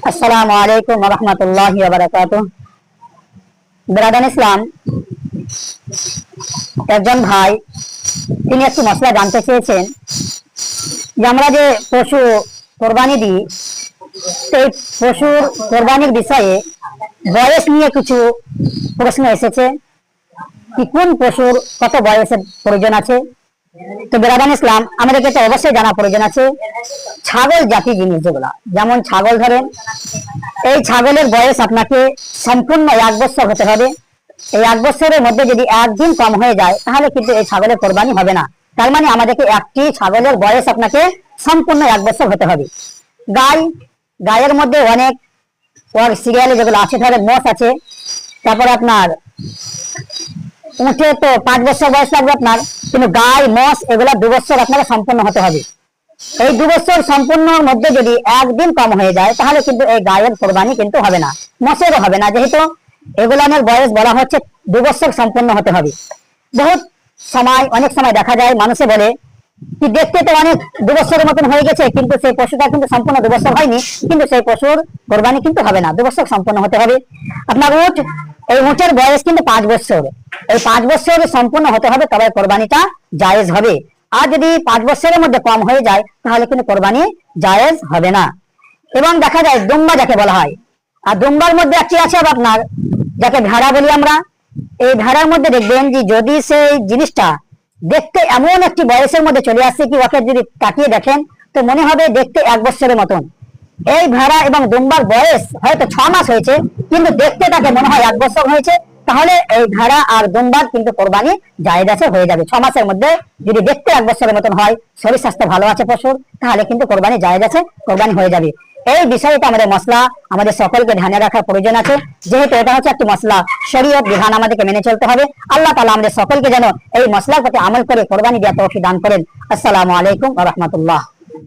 আসসালামু আলাইকুম ওয়া রাহমাতুল্লাহি ওয়া বারাকাতুহু। ব্রাদার ইসলাম, একজন ভাই তিনি একটি মশলা জানতে চেয়েছেন যে আমরা যে পশু কোরবানি দিই, সেই পশুর কোরবানির বিষয়ে বয়স নিয়ে কিছু প্রশ্ন এসেছে। কি কোন পশুর কত বয়সের প্রয়োজন আছে? তো ব্রাদার ইসলাম, আমাদেরকে তো অবশ্যই জানা প্রয়োজন আছে ছাগল জাতি জিনিস যেগুলা, যেমন ছাগল ধরেন, এই ছাগলের বয়স আপনাকে সম্পূর্ণ 1 বছর হতে হবে। এই 1 বছরের মধ্যে যদি একদিন কম হয়ে যায় তাহলে কিন্তু এই ছাগলের কোরবানি হবে না। তার মানে আমাদেরকে একটি ছাগলের বয়স আপনাকে সম্পূর্ণ 1 বছর হতে হবে। গায়ের মধ্যে অনেক ওর সিরিয়ালে যেগুলো আছে, ধরেন মোষ আছে, তারপরে আপনার উঠে তো 5 বছর বয়স লাগবে আপনার, কিন্তু গাই মোষ এগুলা 2 বছর আপনাকে সম্পূর্ণ হতে হবে। এই 2 বছর সম্পূর্ণর মধ্যে যদি একদিন কম হয়ে যায় তাহলে কিন্তু এই গায়ের কোরবানি কিন্তু হবে না, মোষেরও হবে না, যেহেতু এগুলানের বয়স বলা হচ্ছে 2 বছর সম্পূর্ণ হতে হবে। অনেক সময় দেখা যায় মানুষে বলে কি দেখতে তো অনেক 2 বছরের মতন হয়ে গেছে, কিন্তু সেই পশুটা কিন্তু সম্পূর্ণ 2 বছর হয়নি, কিন্তু সেই পশুর কোরবানি কিন্তু হবে না, 2 বছর সম্পূর্ণ হতে হবে। আপনার এই উটের বয়স কিন্তু 5 বছর, এই 5 বছর সম্পূর্ণ হতে হবে, তবে কোরবানিটা জায়েজ হবে। আর যদি 5 বছরের মধ্যে কম হয়ে যায় তাহলে কিন্তু কোরবানি জায়েজ হবে না। এবং দেখা যায় দুম্বা যাকে বলা হয়, আর দুম্বার মধ্যে একটি আছে আপনার যাকে ভেড়া বলি আমরা। এই ভেড়ার মধ্যে দেখবেন যে যদি সেই জিনিসটা দেখতে এমন একটি বয়সের মধ্যে চলে আসছে কি ওকে যদি তাকিয়ে দেখেন তো মনে হবে দেখতে 1 বছরের মতন। এই ভেড়া এবং দুম্বার বয়স হয়তো 6 মাস হয়েছে, কিন্তু দেখতে তাকে মনে হয় 1 বছর হয়েছে, তাহলে এই ভেড়া আর দুম্বার কিন্তু কোরবানি জায়েজ আছে, হয়ে যাবে। 6 মাসের মধ্যে যদি দেখতে 1 বছরের মতন হয়, শরীর স্বাস্থ্য ভালো আছে পশুর, তাহলে কিন্তু কোরবানি জায়েজ আছে, কোরবানি হয়ে যাবে। এই বিষয়টা আমাদের মশলা আমাদের সকলকে ধ্যানে রাখার প্রয়োজন আছে, যেহেতু এটা হচ্ছে একটি মশলা, শরীয়ত বিধান আমাদেরকে মেনে চলতে হবে। আল্লাহ তাআলা আমাদের সকলকে যেন এই মশলার প্রতি আমল করে কোরবানি দেওয়ার তৌফিক দান করেন। আসসালামু আলাইকুম ওয়া রাহমাতুল্লাহ।